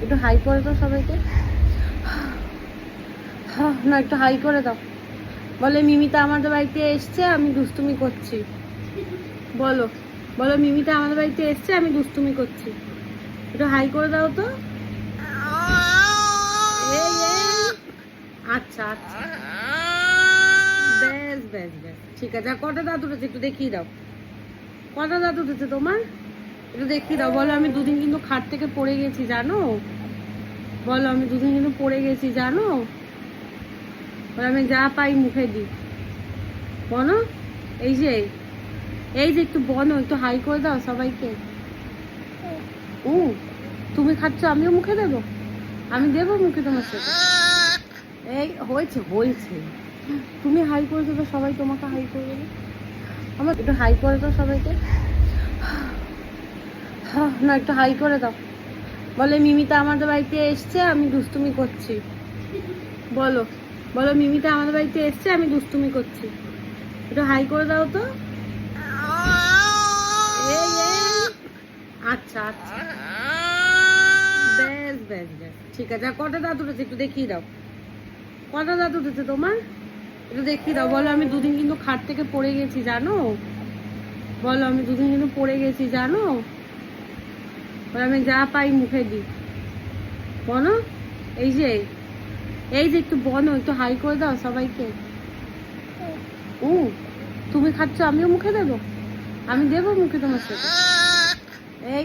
একটু হাই করে দাও সবাইকে। না, একটু হাই করে দাও। বলে মিমিতা আমাদের বাড়িতে এসছে, আমি দুষ্টুমি করছি। বলো বলো মিমিতা আমাদের বাড়িতে এসছে, আমি দুষ্টুমি করছি। একটু হাই করে দাও তো। এই, এই। আচ্ছা আচ্ছা, বেশ বেশ বেশ, ঠিক আছে। আর কটা দাঁত উঠেছে একটু দেখিয়ে দাও। কটা দাঁত উঠেছে তোমার একটু দেখিয়ে দাও। বলো আমি দুদিন কিন্তু খাট থেকে পড়ে গেছি জানো। বলো আমি দুদিন কিন্তু পড়ে গেছি জানো। বলো আমি যা পাই মুখে দিই। বলো এই যে একটু বলো, একটু হাই করে দাও সবাইকে। ও, তুমি খাচ্ছ আমিও মুখে দেবো? আমি দেবো মুখে তোমার সাথে? এই হয়েছে হয়েছে, তুমি হাই করে দেবে, সবাই তোমাকে হাই করে দেবে। আমার একটু হাই করে দাও সবাইকে। না, একটু হাই করে দাও। বলে মিমিতা আমাদের বাড়িতে এসছে, আমি দুষ্টুমি করছি। বলো বলো মিমিতা আমাদের বাড়িতে এসছে, আমি দুষ্টুমি করছি। একটু হাই করে দাও তো। এই, এই। আচ্ছা আচ্ছা, বেশ বেশ বেশ, ঠিক আছে। আর কটা দাঁত উঠেছে একটু দেখিয়ে দাও। কটা দাঁত উঠেছে তোমার একটু দেখিয়ে দাও। বলো আমি দুদিন কিন্তু খাট থেকে পড়ে গেছি জানো। বলো আমি দুদিন কিন্তু পড়ে গেছি জানো। বলো আমি যা পাই মুখে দিই। বলো এই যে একটু বলো, একটু হাই করে দাও সবাইকে। ও, তুমি খাচ্ছ আমিও মুখে দেবো? আমি দেবো মুখে তোমার সাথে? এই